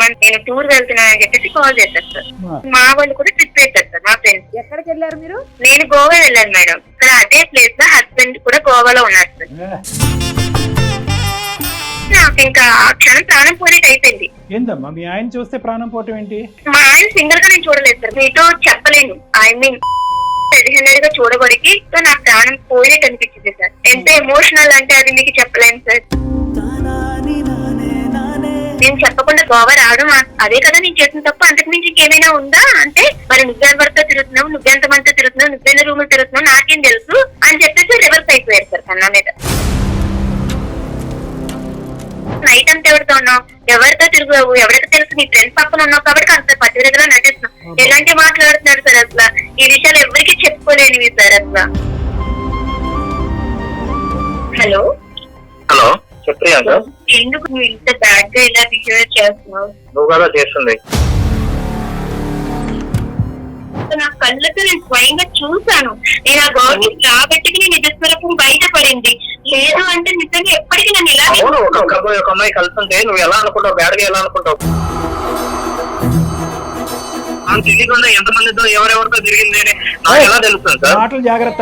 Month నేను tour వెళ్తున్నాను అని చెప్పేసి కాల్ చేశారు సార్. మా వాళ్ళు కూడా ట్రిప్ వేశారు సార్. మా ఫ్రెండ్స్. ఎక్కడికి వెళ్ళారు మీరు? నేను గోవా వెళ్ళాను మేడం. సార్ అదే ప్లేస్ లో హస్బెండ్ కూడా గోవాలో ఉన్నారు సార్. నాకు ఇంకా ఆ క్షణం ప్రాణం పోయినట్టు అయిపోయింది. ఏందమ్మా మీ ఆయన చూస్తే ప్రాణం పోవటం ఏంటి? మా ఆయన సింగిల్ గా నేను చూడలేదు సార్. మీతో చెప్పలేను. ఐ మీన్ గా చూడబడికి నా ప్రాణం పోయినట్టు అనిపించింది సార్. ఎంత ఎమోషనల్ అంటే అది మీకు చెప్పలేను సార్. నేను చెప్పకుండా గోవా రావడం అదే కదా నేను చేసిన తప్పు. అంతకు మించి ఇంకేమైనా ఉందా అంటే మరి నువ్వెవరితో తిరుగుతున్నావు, నువ్వెంతమందితో తిరుగుతున్నావు, నువ్వెన్న రూములు తిరుగుతున్నావు నాకేం తెలుసు అని చెప్పేసి రివర్స్ అయిపోయారు సార్ కన్నా మీద. నైట్ అంతా ఎవరితో ఉన్నావు, ఎవరితో తిరుగుతావు, ఎవరికి తెలుసు నీ ఫ్రెండ్స్ పక్కన ఉన్నావు కాబట్టి అంత పతివిధంగా నటిస్తున్నావు. ఎలాంటి మాట్లాడుతున్నారు సార్ అసలు. ఈ విషయాలు ఎవరికి చెప్పుకోలేనివి సార్ అసలు. హలో హలో చెప్పిగా ఎందుకు నువ్వు ఇంత బ్యాడ్ గా ఇలా బిహేవ్ చేస్తున్నావు? నువ్వు కదా చేస్తుంది. నా కళ్ళతో నేను స్వయంగా చూసాను. నేను ఆ గవర్నమెంట్ రాబట్టి నేను నిజస్వరూపం బయటపడింది. లేదు అంటే నిజంగా ఎప్పటికీ నన్ను ఇలా ఒక అమ్మాయి కలుస్తుంటే నువ్వు ఎలా అనుకుంటావు, బ్యాడ్ గా ఎలా అనుకుంటావు? తెలియకుండా ఎంతమందితో ఎవరెవరితో తిరిగింది నాకు ఎలా తెలుస్తుంది సార్? మాటలు జాగ్రత్త.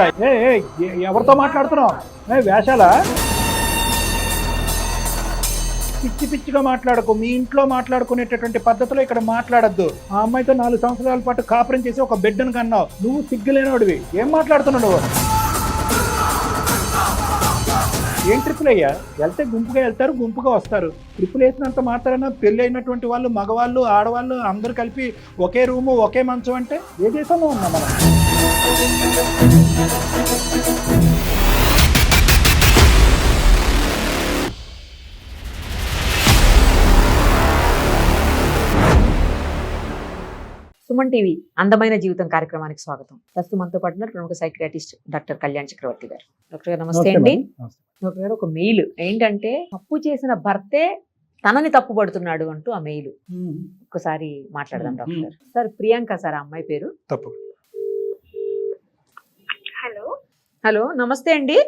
ఎవరితో మాట్లాడుతున్నావు? వేషాలా? పిచ్చి పిచ్చిగా మాట్లాడకు. మీ ఇంట్లో మాట్లాడుకునేటటువంటి పద్ధతిలో ఇక్కడ మాట్లాడద్దు. ఆ అమ్మాయితో 4 సంవత్సరాల పాటు కాపురం చేసి ఒక బిడ్డను కన్నావు. నువ్వు సిగ్గులేనోడివి. ఏం మాట్లాడుతున్నావు నువ్వు? ఏం ట్రిప్పులు అయ్యా? వెళ్తే గుంపుగా వెళ్తారు, గుంపుగా వస్తారు. ట్రిప్పులు వేసినంత మాత్రాన పెళ్ళి అయినటువంటి వాళ్ళు, మగవాళ్ళు, ఆడవాళ్ళు అందరూ కలిపి ఒకే రూము ఒకే మంచం అంటే ఏ దేశంలో ఉన్నాం మనం? సుమన్ టీవీ అందమైన జీవితం కార్యక్రమానికి స్వాగతం. ప్రస్తుతం మనతో పాటు ప్రముఖ సైకియాట్రిస్ట్ డాక్టర్ కళ్యాణ్ చక్రవర్తి గారు. డాక్టర్ గారు నమస్తే అండి. డాక్టర్ గారు ఒక మెయిల్ ఏంటంటే తప్పు చేసిన భర్తే తనని తప్పు పడుతున్నాడు అంటూ ఆ మెయిల్ ఒక్కసారి మాట్లాడదాం డాక్టర్ గారు. సార్ ప్రియాంక సార్ ఆ అమ్మాయి పేరు. తప్పు. హలో హలో నమస్తే అండి.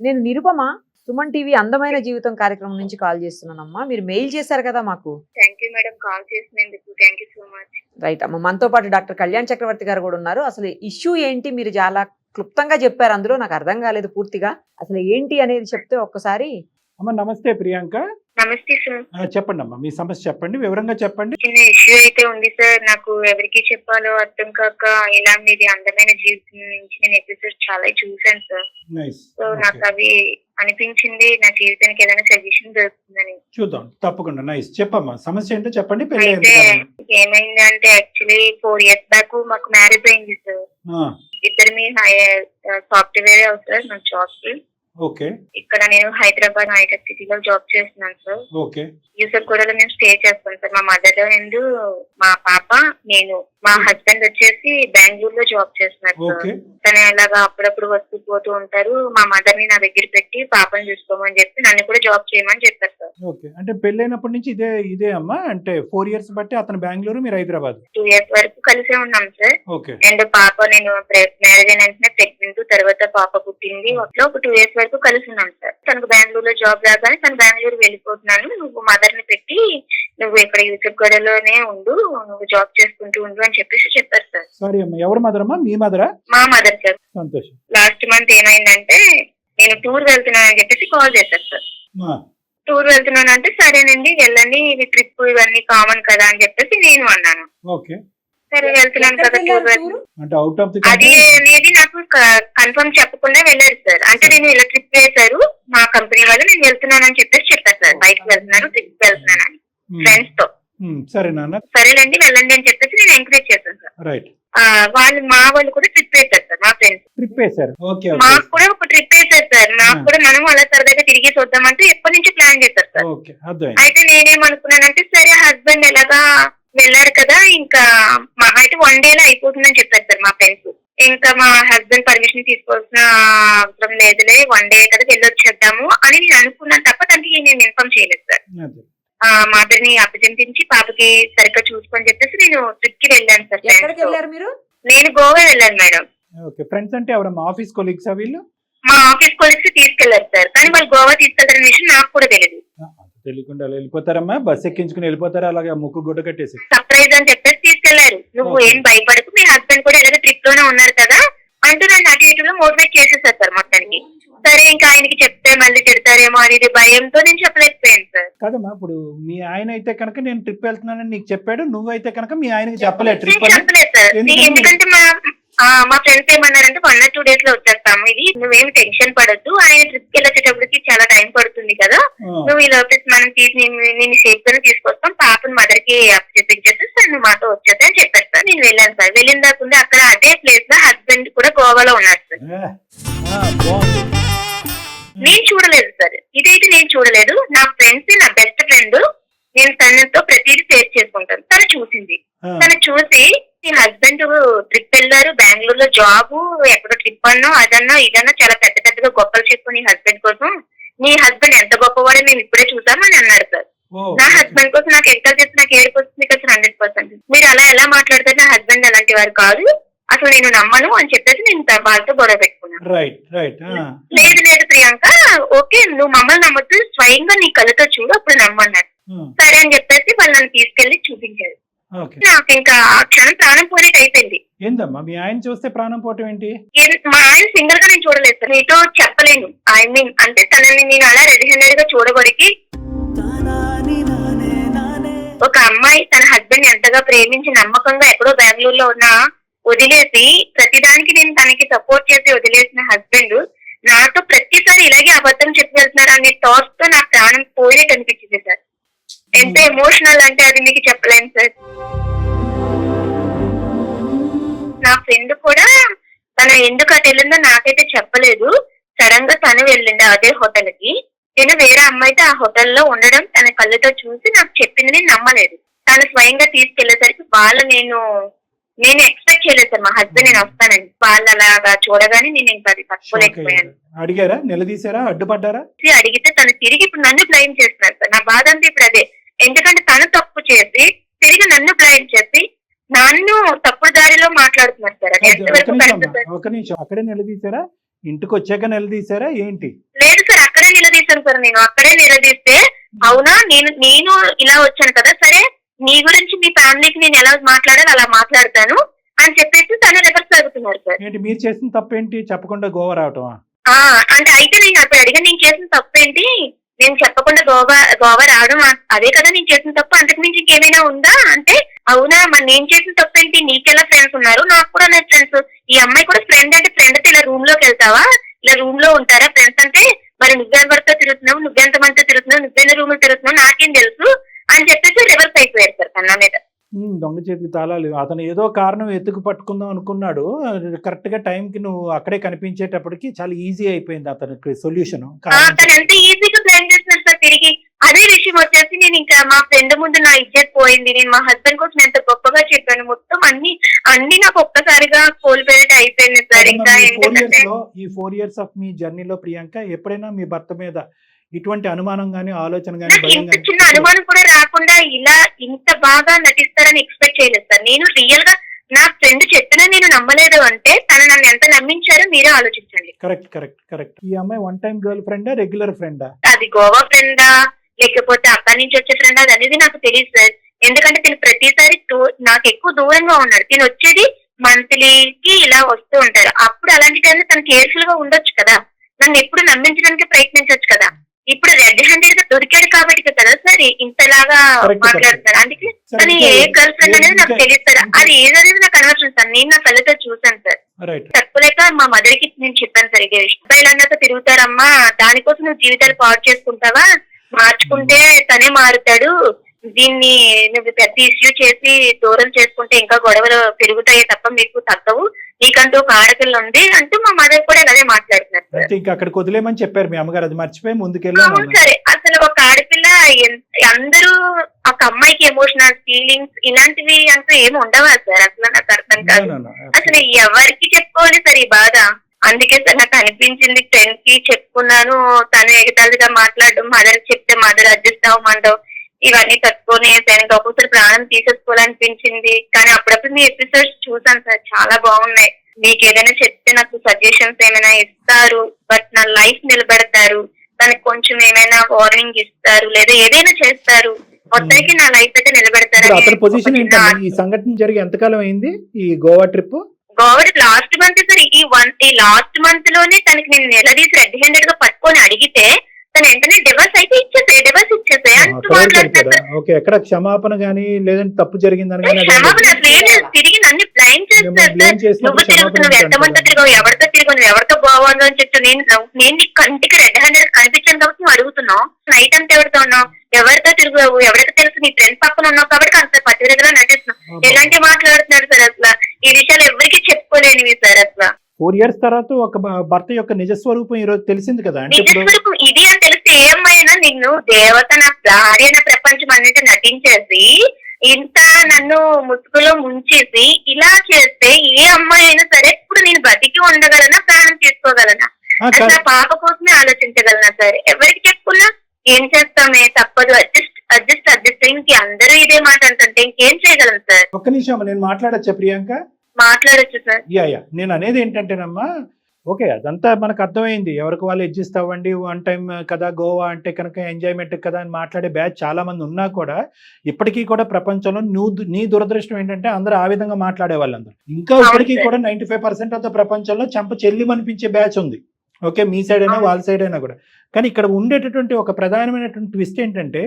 నేను నిరుపమ, సుమన్ టీవీ అందమైన జీవితం కార్యక్రమం నుంచి కాల్ చేస్తున్నానమ్మా. మీరు మెయిల్ చేశారు కదా మాకు. థ్యాంక్ యూ మేడం కాల్ చేసినందుకు. Thank you so much. Right అమ్మ, మనతో పాటు డాక్టర్ కళ్యాణ్ చక్రవర్తి గారు కూడా ఉన్నారు. అసలు ఇష్యూ ఏంటి మీరు చాలా క్లుప్తంగా చెప్పారు, అందులో నాకు అర్థం కాలేదు పూర్తిగా. అసలు ఏంటి అనేది చెప్తే ఒక్కసారి. అమ్మ నమస్తే ప్రియాంక. నమస్తే సార్. చెప్పండి అమ్మా, మీ సమస్య చెప్పండి, వివరంగా చెప్పండి. చిన్న ఇష్యూ అయితే ఉంది సార్. నాకు ఎవరికి చెప్పాలో అర్థం కాక ఇలా మీది అందమైన జీవితం నుంచి నేను ఎపిసోడ్ చాలా చూసాను సార్. సో నాకు అవి అనిపించింది నా జీవితానికి ఏదైనా సజెషన్ దొరుకుతుందని. చూద్దాం తప్పకుండా. నైస్, చెప్పమ్మా సమస్య ఏంటో చెప్పండి. అయితే ఏమైందంటే యాక్చువల్లీ 4 years బ్యాక్ మాకు మ్యారేజ్ అయింది సార్. ఇద్దరు మీ సాఫ్ట్వేర్ అవుతారు నా జాబ్ కి. ఓకే. ఇక్కడ నేను హైదరాబాద్ హైటెక్ సిటీలో జాబ్ చేస్తున్నాను సార్. ఓకే. యూసర్ కూడా మేము స్టే చేస్తాం సార్. మా మదర్ అండ్ మా పాప, నేను. మా హస్బెండ్ వచ్చేసి బెంగళూరులో జాబ్ చేస్తున్నారు సార్. తను అలాగా అప్పుడప్పుడు వస్తూ పోతూ ఉంటారు. మా మదర్ ని నా దగ్గర పెట్టి పాపని చూసుకోమని చెప్పి నన్ను కూడా జాబ్ చేయమని చెప్పారు సార్. ఓకే. అంటే పెళ్ళైనప్పటి నుంచి ఇదే అమ్మా? అంటే 4 years బట్టి అతను బెంగళూరు, మీరు హైదరాబాద్. 2 years వరకు కలిసే ఉన్నాం సార్. ఓకే. అండ్ పాప, నేను మ్యారేజ్ అయిన వెంటనే ప్రెగ్నెంట్, తర్వాత పాప పుట్టింది. ఒక 2 years వరకు కలిసి ఉన్నాం సార్. తనకు బెంగళూరులో జాబ్ రాగానే తను బెంగళూరు వెళ్ళిపోతున్నాను, నువ్వు మదర్ ని పెట్టి నువ్వు ఇక్కడ యూసఫ్గూడలోనే ఉండు, నువ్వు జాబ్ చేసుకుంటూ ఉండు అని చెప్పేసి చెప్పారు సార్. సారీ అమ్మా, ఎవరు మదర్ అమ్మా? మీ మదరా? మా మదర్ సార్. సంతోషం. లాస్ట్ మంత్ ఏమైందంటే నేను టూర్ వెళ్తున్నాను అని చెప్పేసి కాల్ చేశారు సార్. టూర్ వెళ్తున్నాను అంటే సరేనండి వెళ్ళండి, ఇవి ట్రిప్ ఇవన్నీ కామన్ కదా అని చెప్పేసి నేను అన్నాను. ఓకే. సరే వెళ్తున్నాను కదా టూర్. అది అనేది నాకు కన్ఫర్మ్ చెప్పకుండా వెళ్ళారు సార్. అంటే నేను ఇలా ట్రిప్ వేశారు మా కంపెనీ వాళ్ళు, నేను వెళ్తున్నాను అని చెప్పేసి చెప్పారు సార్. బయటకు వెళ్తున్నాను, ట్రిప్ వెళ్తున్నాను అని ఫ్రెండ్స్ తో. సరేనండి వెళ్ళండి అని చెప్పేసి నేను ఎంకరేజ్ చేశాను సార్. మా వాళ్ళు కూడా ట్రిప్ వేశారు సార్. మా ఫ్రెండ్స్ ట్రిప్ వేశారు. మాకు కూడా ఒక ట్రిప్ వేశారు సార్. నాకు కూడా మనం అలా సరదాగా తిరిగి చూద్దామంటే ఎప్పటి నుంచి ప్లాన్ చేశారు సార్. అయితే నేనేమనుకున్నానంటే సరే హస్బెండ్ ఎలాగా వెళ్ళారు కదా, ఇంకా మా అయితే 1 day లో అయిపోతుందని చెప్పారు సార్ మా ఫ్రెండ్స్. ఇంకా మా హస్బెండ్ పర్మిషన్ తీసుకోవాల్సిన అవసరం లేదులే, 1 day కదా వెళ్ళొచ్చేద్దాము అని నేను అనుకున్నాను తప్ప తనకి నేను ఇన్ఫార్మ్ చేయలేదు సార్. మదర్ని అభ్యర్థించి పాపకి సరిగ్గా చూసుకొని చెప్పేసి నేను ట్రిప్ కి వెళ్ళాను సార్. ఎక్కడికి వెళ్ళారు మీరు? నేను గోవా వెళ్ళాను మేడం. ఫ్రెండ్స్ అంటే ఎవరమ్మా? ఆఫీస్ కొలీగ్స్ వీళ్ళు? మా ఆఫీస్ కొలీగ్స్ తీసుకెళ్లారు సార్, కానీ వాళ్ళు గోవా తీసుకెళ్తారనే విషయం నాకు కూడా తెలియదు. తెలియకుండా అలా వెళ్ళిపోతారమ్మా, బస్ ఎక్కించుకుని వెళ్ళిపోతారా అలాగే ముక్కు గుడ్డ కట్టేసి? సర్ప్రైజ్ అని చెప్పేసి తీసుకెళ్లారు. నువ్వు ఏం భయపడకు, మీ హస్బెండ్ కూడా ఏదైనా ట్రిప్ లోనే ఉన్నారు కదా అంటూ నన్ను అటు ఇటులో మోటివేట్ చేసేసారు సార్ మొత్తానికి. సరే ఇంకా ఆయనకి చెప్తే మళ్ళీ తిడతారేమో అనేది భయంతో నేను చెప్పలేకపోయాను సార్. కదమ్మా, ఇప్పుడు మీ ఆయన అయితే కనుక నేను ట్రిప్ వెళ్తున్నానని నీకు చెప్పాడు, నువ్వైతే కనుక మీ ఆయనకి చెప్పలేదు ట్రిప్ అని? చెప్పలేదు సార్, ఎందుకంటే మా ఫ్రెండ్స్ ఏమన్నారంటే 1 or 2 days లో వచ్చేస్తాము, ఇది నువ్వేమి టెన్షన్ పడద్దు, ఆయన ట్రిప్ కి వెళ్ళేటప్పటికి చాలా టైం పడుతుంది కదా, నువ్వు ఈ లోపల మనం నేను సేఫ్ గానే తీసుకొస్తాం, పాపను మదర్ కి చెప్పించేసి సార్ నువ్వు మాతో వచ్చేస్తా అని చెప్పారు సార్. నేను వెళ్ళాను సార్. వెళ్ళిన దాకా అక్కడ అదే ప్లేస్ లో హస్బెండ్ కూడా గోవాలో ఉన్నారు సార్. నేను చూడలేదు సార్, ఇదైతే నేను చూడలేదు. నా ఫ్రెండ్స్, నా బెస్ట్ ఫ్రెండ్, నేను తనతో ప్రతిదీ షేర్ చేసుకుంటాను. తను చూసింది. తను చూసి నీ హస్బెండ్ ట్రిప్ వెళ్ళారు, బెంగళూరులో జాబ్, ఎక్కడో ట్రిప్ అన్నా అదన్నా ఇదన్నా చాలా పెద్ద పెద్దగా గొప్పలు చెప్పు నీ హస్బెండ్ కోసం, నీ హస్బెండ్ ఎంత గొప్పవాడో మేము ఇప్పుడే చూసామని అన్నారు సార్. నా హస్బెండ్ కోసం నాకు ఎంత చేసి నాకు ఏడుపు వస్తుంది కదా 100%. మీరు అలా ఎలా మాట్లాడతారు, నా హస్బెండ్ అలాంటి వారు కాదు, అసలు నేను నమ్మను అని చెప్పేసి నేను వాళ్ళతో గొడవ పెట్టుకున్నాను. లేదు లేదు ప్రియాంక, ఓకే నువ్వు మమ్మల్ని నమ్మద్దు, స్వయంగా నీ కళ్ళతో చూడు అప్పుడు నమ్మన్నారు. సరే అని చెప్పేసి వాళ్ళు నన్ను తీసుకెళ్లి చూపించారు. నాకు ఇంకా ఆ క్షణం ప్రాణం పోయినట్టు అయిపోయింది. ఏందమ్మా మీ ఆయన చూస్తే ప్రాణం పోవటం ఏంటి? మా ఆయన సింగల్ గా నేను చూడలేదు సార్, నీతో చెప్పలేను. ఐ మీన్ అంటే తనని నేను అలా రెడీ హ్యాండెడ్ గా చూడబడికి, ఒక అమ్మాయి తన హస్బెండ్ ఎంతగా ప్రేమించి నమ్మకంగా ఎక్కడో బెంగళూరులో ఉన్న వదిలేసి ప్రతిదానికి నేను తనకి సపోర్ట్ చేసి వదిలేసిన హస్బెండ్ నాతో ప్రతిసారి ఇలాగే అబద్ధం చెప్పి వెళ్తున్నారు అనే థాట్స్ తో నా ప్రాణం పోయినట్టు అనిపించింది సార్. ఎంత ఎమోషనల్ అంటే అది మీకు చెప్పలేను సార్. నా ఫ్రెండ్ కూడా తన ఎందుకు అటు వెళ్ళిందో నాకైతే చెప్పలేదు. సడన్ గా తను వెళ్ళింది అదే హోటల్ కి. నేను వేరే అమ్మాయితో ఆ హోటల్లో ఉండడం తన కళ్ళతో చూసి నాకు చెప్పింది నేను నమ్మలేదు. తను స్వయంగా తీసుకెళ్లేసరికి నేను ఎక్స్పెక్ట్ చేయలేదు సార్ మా హస్బెండ్ నేను వస్తానని. వాళ్ళు అలాగా చూడగానే నేను ఇంకా అది తట్టుకోలేకపోయాను. అడిగారా, నిలదీశారా, అడ్డుపడ్డారా? అడిగితే తను తిరిగి ఇప్పుడు నన్ను బ్లైమ్ చేస్తున్నారు సార్. నా బాధ అంతా ఇప్పుడు అదే. ఎందుకంటే తను తప్పు చేసి తిరిగి నన్ను బ్లైమ్ చేసి నన్ను తప్పుడు దారిలో మాట్లాడుతున్నారు సార్. అది ఎంతవరకు కరెక్ట్ సార్? ఒక నిమిషం, అక్కడే నిలదీశారా, ఇంటికి వచ్చాక నిలదీశారా ఏంటి? లేదు సార్, అక్కడే నిలదీశాను సార్. నేను అక్కడే నిలదీస్తే అవునా నేను ఇలా వచ్చాను కదా, సరే నీ గురించి మీ ఫ్యామిలీకి నేను ఎలా మాట్లాడాలి అలా మాట్లాడతాను అని చెప్పేసి తను రివర్స్ అవుతున్నారు సార్. ఏంటి మీరు చేసిన తప్పేంటి, చెప్పకుండా గోవా రావటం? అంటే అయితే నేను అప్పుడు అడిగాను నేను చేసిన తప్పేంటి, నేను చెప్పకుండా గోవా రావడం అదే కదా నేను చేసిన తప్పు, అంతకు మించి ఇంకేమైనా ఉందా అంటే అవునా మరి నేను చేసిన తప్పేంటి, నీకెలా ఫ్రెండ్స్ ఉన్నారు, నాకు కూడా నా ఫ్రెండ్స్, ఈ అమ్మాయి కూడా ఫ్రెండ్ అంటే ఫ్రెండ్ అయితే ఇలా రూమ్ లోకి వెళ్తావా, ఇలా రూమ్ లో ఉంటారా ఫ్రెండ్స్ అంటే, మరి నువ్వెవరితో తిరుగుతున్నావు, నువ్వెంత మందితో తిరుగుతున్నావు, నువ్వెన్న రూమ్ లో తిరుగుతున్నావు నాకేం తెలుసు అని చెప్పేసి రివర్స్ అయిపోయారు సార్ కన్నా మీద. దొంగ చేతికి తాళాలు. అతను ఏదో కారణం ఎత్తుకు పట్టుకుందాం అనుకున్నాడు, కరెక్ట్ గా టైం కి నువ్వు అక్కడే కనిపించేటప్పటికి చాలా ఈజీ అయిపోయింది అతనికి సొల్యూషన్. తను ఎంత ఈజీగా ప్లాన్ చేస్తున్నారు సార్ తిరిగి. అదే విషయం వచ్చేసి నేను ఇంకా మా ఫ్రెండ్ ముందు నా ఇజ్జత్ పోయింది, నేను మా హస్బెండ్ కోసం ఎంత గొప్పగా చెప్పాను, మొత్తం అన్ని నాకు ఒక్కసారిగా కోల్పోయినట్టు అయిపోయింది సార్. ఇంకా ఈ 4 years ఆఫ్ మీ జర్నీలో ప్రియాంక ఎప్పుడైనా మీ భర్త మీద ఇటువంటి అనుమానం గానీ ఆలోచన గానీ ఇంత చిన్న అనుమానం కూడా రాకుండా ఇలా ఇంత బాగా నటిస్తారని ఎక్స్పెక్ట్ చేయలేదు సార్. నేను రియల్ గా నా ఫ్రెండ్ చెప్పినా నేను నమ్మలేదు అంటే తను నన్ను ఎంత నమ్మించారో మీరే ఆలోచించండి. Correct correct correct. ఈ అమ్మాయి వన్ టైం గర్ల్ ఫ్రెండా, రెగ్యులర్ ఫ్రెండా? అది గోవా ఫ్రెండా లేకపోతే అక్కడి నుంచి వచ్చే ఫ్రెండ్ అది అనేది నాకు తెలియదు సార్. ఎందుకంటే తిను ప్రతిసారి నాకు ఎక్కువ దూరంగా ఉన్నాడు. తిను వచ్చేది మంత్లీకి ఇలా వస్తూ ఉంటారు. అప్పుడు అలాంటి టైంలో తను కేర్ఫుల్ గా ఉండొచ్చు కదా, నన్ను ఎప్పుడు నమ్మించడానికి ప్రయత్నించవచ్చు కదా. ఇప్పుడు రెడ్ హ్యాండెడ్ గా దొరికాడు కాబట్టి కదా సార్ ఇంతలాగా మాట్లాడుతున్నారు. అందుకే తను ఏ గర్ల్ ఫ్రెండ్ అనేది నాకు తెలియదు సార్. అది ఏదనేది నాకు అనవసరం సార్, నేను నా కళ్ళతో చూసాను సార్. తక్కువలేక మా మదర్ కి నేను చెప్పాను సార్ ఇదే విషయం. అబ్బాయిలన్నాక తిరుగుతారమ్మా, దానికోసం నువ్వు జీవితాలు పాడు చేసుకుంటావా, మార్చుకుంటే తనే మారుతాడు, దీన్ని నువ్వు పెద్ద ఇష్యూ చేసి దూరం చేసుకుంటే ఇంకా గొడవలు పెరుగుతాయి తప్ప మీకు తగ్గవు, నీకంటూ ఒక ఆడపిల్ల ఉంది అంటూ మా మదర్ కూడా అదే మాట్లాడుతున్నారు. ఇంకా అక్కడికి వదిలేమని చెప్పారు మీ అమ్మగారు, అది మర్చిపోయి ముందుకెళ్ళాము. సరే అసలు ఒక ఆడపిల్ల అందరూ ఒక అమ్మాయికి ఎమోషనల్ ఫీలింగ్స్ ఇలాంటివి అంటూ ఏమి ఉండవా సార్? అసలు నాకు అర్థం కాదు. అసలు ఎవరికి చెప్పుకోవాలి సార్ ఈ బాధ? అందుకే సార్ నాకు అనిపించింది, ఫ్రెండ్ కి చెప్పుకున్నాను, తను ఎగతాళిగా మాట్లాడడం, మదర్ చెప్తే మదర్ అడ్జస్ట్ అవ్వమంటావు, ఇవన్నీ తట్టుకొని తనకి ఒక్కొక్కసారి ప్రాణం తీసేసుకోవాలనిపించింది. కానీ అప్పుడప్పుడు మీ ఎపిసోడ్స్ చూసాను సార్, చాలా బాగున్నాయి. మీకు ఏదైనా చెప్తే నాకు సజెషన్స్ ఏమైనా ఇస్తారు, బట్ నా లైఫ్ నిలబెడతారు, తనకి కొంచెం ఏమైనా వార్నింగ్ ఇస్తారు లేదా ఏదైనా చేస్తారు, మొత్తానికి నా లైఫ్ అయితే నిలబెడతారు. అతని పొజిషన్ ఏంటంటే ఈ సంఘటన జరిగి ఎంతకాలం అయింది ఈ Goa trip? Goa last month sir. ఈ లాస్ట్ మంత్ లోనే తనకి నేను నిలదీసి రెడ్ హ్యాండెడ్ గా పట్టుకొని అడిగితే తను వెంటనే డివర్స్ అయితే డివర్స్ ఇచ్చేసాయి అంటూ మాట్లాడతారు. ఎక్కడ క్షమాపణ గానీ లేదంటే తప్పు జరిగిందని క్షమాపణ అసలు ఏం లేదు, తిరిగి నన్ను బ్లైమ్ చేస్తారు సార్. నువ్వు తిరుగుతున్నావు, ఎంతమందితో తిరిగావు, ఎవరితో తిరిగావు, నువ్వు ఎవరితో బాగుందో అని చెప్తూ నేను నీ కంటికి రెడ్ హ్యాండెడ్ కనిపించాను కాబట్టి నువ్వు అడుగుతున్నావు. నైట్ అంతా ఎవరితో ఉన్నావు, ఎవరితో తిరిగావు, ఎవరికి తెలుసు, నీ ఫ్రెండ్ పక్కన ఉన్నావు కాబట్టి అంత పట్టుదలగా నటిస్తున్నావు. ఎలాంటి మాట్లాడుతున్నారు సార్ అసలు? ఈ విషయాలు ఎవరికి చెప్పుకోలేనివి సార్ అసలు. 4 years తర్వాత ఒక భర్త యొక్క నిజస్వరూపం ఈ రోజు తెలిసింది కదా. నిజస్వరూపం ఇది అని తెలిస్తే ఏ అమ్మాయినా నిన్ను దేవత నా భార్య నా ప్రపంచం అన్నిటి నటించేసి ఇంత నన్ను ముసుగులో ముంచేసి ఇలా చేస్తే ఏ అమ్మాయి అయినా సరే ఇప్పుడు నేను బతికి ఉండగలనా, ప్రాణం తీసుకోగలనా, అసలు నా పాప కోసమే ఆలోచించగలనా సరే. ఎవరికి చెప్పుకున్నా ఏం చేస్తామే, తప్పదు, అడ్జస్ట్ ఇంక అందరూ ఇదే మాట అంటుంటే ఇంకేం చేయగలం సార్. ఒక్క నిమిషం నేను మాట్లాడచ్చా ప్రియాంక? మాట్లాడచ్చు సార్. యా నేను అనేది ఏంటంటేనమ్మా, ఓకే అదంతా మనకు అర్థమైంది, ఎవరికి వాళ్ళు అడ్జస్ట్ అవ్వండి, 1 time కదా గోవా అంటే కనుక ఎంజాయ్మెంట్ కదా అని మాట్లాడే బ్యాచ్ చాలా మంది ఉన్నా కూడా ఇప్పటికీ కూడా ప్రపంచంలో నీ దురదృష్టం ఏంటంటే అందరూ ఆ విధంగా మాట్లాడే వాళ్ళందరూ ఇంకా ఇప్పటికీ కూడా 95% ఆఫ్ ద ప్రపంచంలో చెంప చెల్లి అనిపించే బ్యాచ్ ఉంది. ఓకే, మీ సైడ్ అయినా వాళ్ళ సైడ్ అయినా కూడా. కానీ ఇక్కడ ఉండేటటువంటి ఒక ప్రధానమైనటువంటి ట్విస్ట్ ఏంటంటే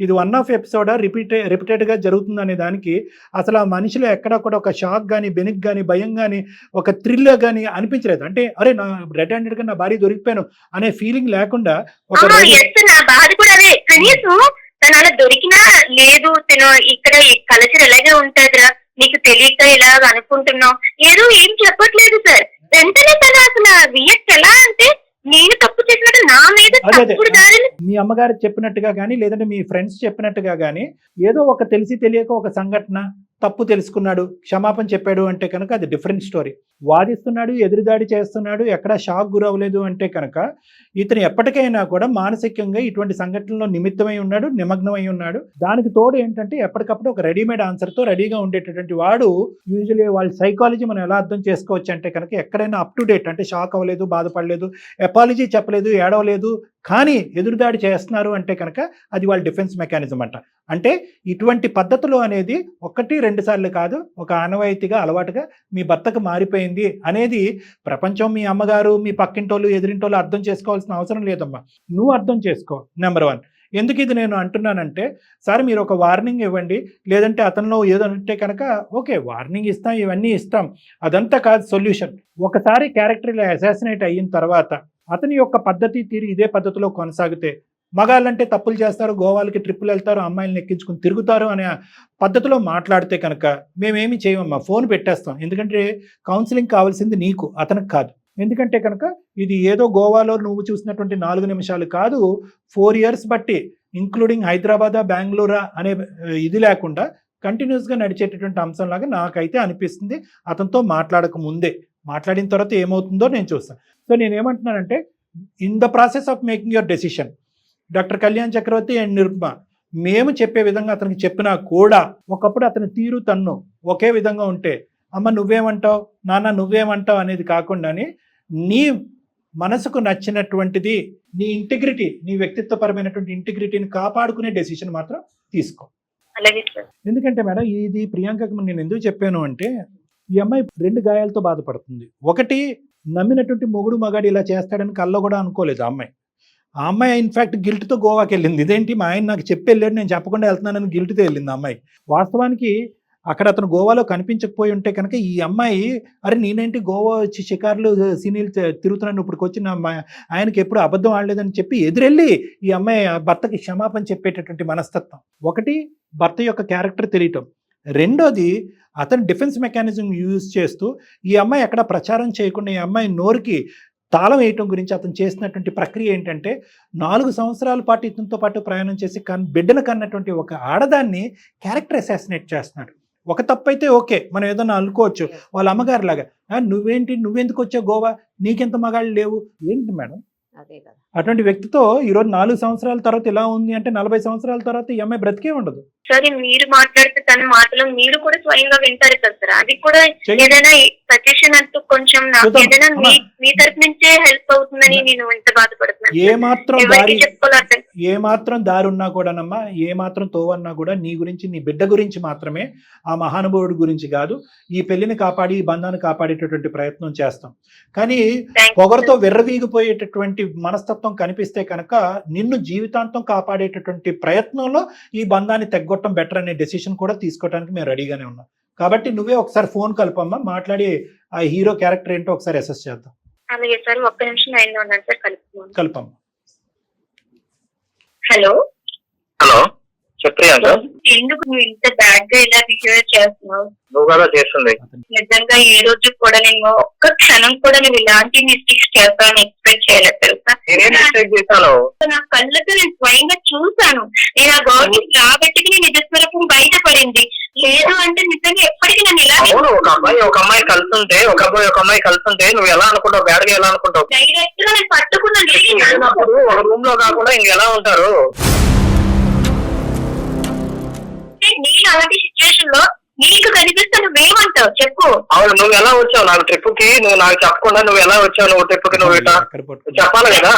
ఇది 1 off ఎపిసోడ్ రిపీటెడ్గా జరుగుతుంది అనే దానికి అసలు ఆ మనిషిలో ఎక్కడ కూడా ఒక షాక్ కానీ, బెనిక్ కానీ, భయం కానీ, ఒక థ్రిల్ కానీ అనిపించలేదు. అంటే అరే నా రెడ్ హ్యాండెడ్ గా నా భార్య దొరికిపోయాను అనే ఫీలింగ్ లేకుండా ఒక నా బాధ కూడా అదే. కనీసం తను అలా దొరికినా లేదు, తను ఇక్కడ కల్చర్ ఎలాగే ఉంటుందిరా నీకు తెలియక ఇలా అనుకుంటున్నావు ఏదో ఏం చెప్పట్లేదు సార్. వెంటనే తను అసలు రియాక్ట్ ఎలా అంటే నేను తప్పు చేసినట్టు నా మీద తప్పుడు దారిని. మీ అమ్మగారు చెప్పినట్టుగా కానీ లేదంటే మీ ఫ్రెండ్స్ చెప్పినట్టుగా కానీ ఏదో ఒక తెలిసి తెలియక ఒక సంఘటన తప్పు తెలుసుకున్నాడు, క్షమాపణ చెప్పాడు అంటే కనుక అది డిఫరెంట్ స్టోరీ. వాదిస్తున్నాడు, ఎదురుదాడి చేస్తున్నాడు, ఎక్కడ షాక్ గురవ్వలేదు అంటే కనుక ఇతను ఎప్పటికైనా కూడా మానసికంగా ఇటువంటి సంఘటనలో నిమిత్తమై ఉన్నాడు, నిమగ్నమై ఉన్నాడు. దానికి తోడు ఏంటంటే ఎప్పటికప్పుడు ఒక రెడీమేడ్ ఆన్సర్తో రెడీగా ఉండేటటువంటి వాడు. యూజువలీ వాళ్ళ సైకాలజీ మనం ఎలా అర్థం చేసుకోవచ్చు అంటే కనుక ఎక్కడైనా అప్ టు డేట్, అంటే షాక్ అవ్వలేదు, బాధపడలేదు, అపాలజీ చెప్పలేదు, ఏడవలేదు, కానీ ఎదురుదాడి చేస్తున్నారు అంటే కనుక అది వాళ్ళ డిఫెన్స్ మెకానిజం అంట. అంటే ఇటువంటి పద్ధతులు అనేది 1-2 సార్లు కాదు, ఒక ఆనవాయితీగా అలవాటుగా మీ భర్తకు మారిపోయింది అనేది ప్రపంచం, మీ అమ్మగారు, మీ పక్కింటోళ్ళు, ఎదురింటోళ్ళు అర్థం చేసుకోవాల్సిన అవసరం లేదమ్మా. నువ్వు అర్థం చేసుకో. నెంబర్ 1. ఎందుకు ఇది నేను అంటున్నానంటే సార్ మీరు ఒక వార్నింగ్ ఇవ్వండి, లేదంటే అతనిలో ఏదో అంటే కనుక ఓకే వార్నింగ్ ఇస్తాం, ఇవన్నీ ఇస్తాం, అదంతా కాదు సొల్యూషన్. ఒకసారి క్యారెక్టర్ ఇలా అసాసినేట్ అయిన తర్వాత అతని యొక్క పద్ధతి తీరు ఇదే పద్ధతిలో కొనసాగితే, మగాళ్ళంటే తప్పులు చేస్తారు, గోవాలకి ట్రిప్పులు వెళ్తారు, అమ్మాయిలను ఎక్కించుకుని తిరుగుతారు అనే పద్ధతిలో మాట్లాడితే కనుక మేమేమి చేయమమ్మా, ఫోన్ పెట్టేస్తాం. ఎందుకంటే కౌన్సిలింగ్ కావాల్సింది నీకు, అతనికి కాదు. ఎందుకంటే కనుక ఇది ఏదో గోవాలో నువ్వు చూసినటువంటి 4 నిమిషాలు కాదు, 4 years బట్టి ఇంక్లూడింగ్ హైదరాబాదా, బెంగళూరా అనే ఇది లేకుండా కంటిన్యూస్గా నడిచేటటువంటి అంశంలాగా నాకైతే అనిపిస్తుంది. అతనితో మాట్లాడక ముందే, మాట్లాడిన తర్వాత ఏమవుతుందో నేను చూస్తాను. సో నేనేమంటున్నానంటే in the process of making your decision doctor Kalyan Chakravarthy and Nirupama మేము చెప్పే విధంగా అతనికి చెప్పినా కూడా ఒకప్పుడు అతని తీరు తన్ను ఒకే విధంగా ఉంటే అమ్మ నువ్వేమంటావు, నాన్న నువ్వేమంటావు అనేది కాకుండానే నీ మనసుకు నచ్చినటువంటిది, నీ ఇంటిగ్రిటీ, నీ వ్యక్తిత్వపరమైనటువంటి ఇంటిగ్రిటీని కాపాడుకునే డెసిషన్ మాత్రం తీసుకో. ఎందుకంటే మేడం ఇది ప్రియాంకకు నేను ఎందుకు చెప్పాను అంటే ఈ అమ్మాయి 2 గాయాలతో బాధపడుతుంది. ఒకటి, నమ్మినటువంటి మొగుడు మగాడు ఇలా చేస్తాడని కల్లో కూడా అనుకోలేదు ఆ అమ్మాయి ఇన్ఫాక్ట్ గిల్ట్తో గోవాకి వెళ్ళింది. ఇదేంటి మా ఆయన నాకు చెప్పి వెళ్ళాడు, నేను చెప్పకుండా వెళ్తున్నానని గిల్ట్తో వెళ్ళింది ఆ అమ్మాయి. వాస్తవానికి అక్కడ అతను గోవాలో కనిపించకపోయి ఉంటే కనుక ఈ అమ్మాయి అరే నేనేంటి గోవా వచ్చి షికార్లు సినీలు తిరుగుతున్నాను, ఇప్పటికి వచ్చి నా ఆయనకి ఎప్పుడు అబద్ధం ఆడలేదని చెప్పి ఎదురెళ్ళి ఈ అమ్మాయి భర్తకి క్షమాపణ చెప్పేటటువంటి మనస్తత్వం. ఒకటి, భర్త యొక్క క్యారెక్టర్ తెలియటం. రెండోది, అతను డిఫెన్స్ మెకానిజం యూజ్ చేస్తూ ఈ అమ్మాయి ఎక్కడ ప్రచారం చేయకుండా ఈ అమ్మాయి నోరుకి తాళం వేయటం గురించి అతను చేసినటువంటి ప్రక్రియ ఏంటంటే 4 సంవత్సరాల పాటు ఇతనితో పాటు ప్రయాణం చేసి బిడ్డను కన్నటువంటి ఒక ఆడదాన్ని క్యారెక్టర్ అసాసినేట్ చేస్తున్నాడు. ఒక తప్పు అయితే ఓకే, మనం ఏదన్నా అనుకోవచ్చు, వాళ్ళ అమ్మగారు లాగా నువ్వెందుకు వచ్చావు గోవా, నీకెంత మగాళ్ళు లేవు ఏంటి మేడం. అటువంటి వ్యక్తితో ఈరోజు 4 సంవత్సరాల తర్వాత ఇలా ఉంది అంటే 40 సంవత్సరాల తర్వాత ఈ అమ్మాయి బ్రతికే ఉండదు. సరే మీరు మాట్లాడితే తన మాటలు మీరు కూడా స్వయంగా వింటారు కదా సార్, అది కూడా ఏదైనా సజెషన్ అంటూ కొంచెం నాకు ఏదైనా మీ తరఫు నుంచే హెల్ప్ అవుతుందని నేను ఎంత బాధపడుతున్నాను. ఏ మాత్రం ఎవరికి దారి చెప్పుకోలేదు. ఏ మాత్రం దారున్నా కూడానమ్మా, ఏ మాత్రం తోవన్నా కూడా నీ గురించి, నీ బిడ్డ గురించి మాత్రమే, ఆ మహానుభావుడి గురించి కాదు. ఈ పెళ్లిని కాపాడి, ఈ బంధాన్ని కాపాడేటటువంటి ప్రయత్నం చేస్తాం. కానీ పొగరుతో విర్రవీగిపోయేటటువంటి మనస్తత్వం కనిపిస్తే కనుక నిన్ను జీవితాంతం కాపాడేటటువంటి ప్రయత్నంలో ఈ బంధాన్ని తెగ్గొట్టడం బెటర్ అనే డెసిషన్ కూడా తీసుకోవడానికి మేము రెడీగానే ఉన్నాం. కాబట్టి నువ్వే ఒకసారి ఫోన్ కలపమ్మా, మాట్లాడి ఆ హీరో క్యారెక్టర్ ఏంటో ఒకసారి అసెస్ చేద్దాం. అలాగే సార్, ఒక్క నిమిషం లైన్లో ఉన్నాను సార్, కలుపుతున్నాను. కలపమ్మా. హలో హలో, చెప్పియండి. ఎందుకు నువ్వు ఇంత బ్యాడ్ గా ఇలా బిహేవ్ చేస్తున్నావు? నువ్వు కదా చేస్తుంది. నిజంగా ఏ రోజు కూడా నేను ఒక్క క్షణం కూడా నువ్వు ఇలాంటి మిస్టేక్స్ చేస్తానని ఎక్స్పెక్ట్ చేయలేదు తెలుసా. నేనేం మిస్టేక్ చేశాను? నా కళ్ళతో నేను స్వయంగా చూశాను. నేను ఆ గవర్నమెంట్ రాబట్టి నీ నిజస్వరూపం బయటపడింది. లేదు అంటే నిజంగా ఎప్పటికీ నన్ను ఇలా అవును, ఒక అబ్బాయి ఒక అమ్మాయి కలుస్తుంటే, ఒక అబ్బాయి ఒక అమ్మాయి కలుస్తుంటే నువ్వు ఎలా అనుకుంటావు? బ్యాడ్ గా ఎలా అనుకుంటావు? డైరెక్ట్ గా నేను పట్టుకున్నాను. వెళ్ళినప్పుడు ఒక రూమ్ లో కాకుండా ఇంకెలా ఉంటారు? నేను అలాంటి సిచ్యువేషన్ లో నీకు కనిపిస్తే నువ్వేమంటావు చెప్పు. అవును, నువ్వు ఎలా వచ్చావు నాకు ట్రిప్ కి? నువ్వు నాకు చెప్పకుండా నువ్వు ఎలా వచ్చావు? నువ్వు ట్రిప్ కి నువ్వు ఇట్లా చెప్పాలి కదా.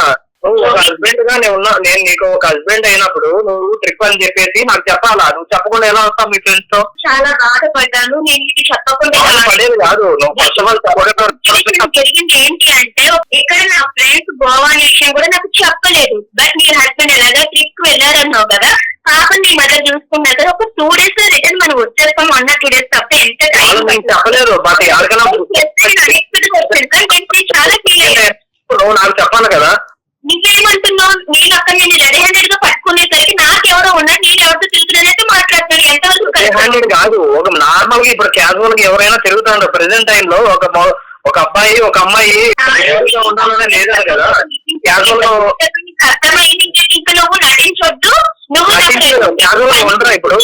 నువ్వు ఒక హస్బెండ్ గా నేను నీకు ఒక హస్బెండ్ అయినప్పుడు నువ్వు ట్రిప్ అని చెప్పేసి నాకు చెప్పాలా? నువ్వు చెప్పకుండా ఎలా వస్తావు మీ ఫ్రెండ్స్ తో? చాలా బాధపడ్డాను. నేను ఇది చెప్పకుండా పడేది కాదు. నువ్వు ఫస్ట్ ఆఫ్ ఆల్ జరిగింది ఏంటి అంటే, ఇక్కడ నా ఫ్రెండ్స్ గోవా అనే విషయం కూడా నాకు చెప్పలేదు. బట్ నీ హస్బెండ్ ఎలాగా ట్రిప్ కి వెళ్ళారన్నావు కదా, పాపం నీ మదర్ చూసుకున్నా కదా, ఒక 2 days లో రిటర్న్ మనం వచ్చేస్తాం. 1 or 2 days తప్ప ఎంత చెప్పలేదు. బట్ ఎవరికైనా చాలా ఫీల్ అయ్యాను. నువ్వు నాకు చెప్పాలి కదా. నువ్వేమంటున్నావు? నేను అక్కడ నేను రెడీ హ్యాండెడ్ గా పట్టుకునేసరికి నాకెవరో ఉన్నారు, నేను ఎవరితో తిరుగుతున్నట్టు మాట్లాడుతున్నాను. ఎంతవరకు కాదు, ఒక నార్మల్ గా ఇప్పుడు క్యాజువల్ గా ఎవరైనా తిరుగుతాడు. ప్రెసెంట్ టైం లో ఒక అబ్బాయి ఒక అమ్మాయి ఉండాలనే లేదు కదా. క్యాజువల్ గా అర్థమైంది. ఇంకా నువ్వు నటించొద్దు. నువ్వు క్యాజువల్ గా ఉండరా ఇప్పుడు?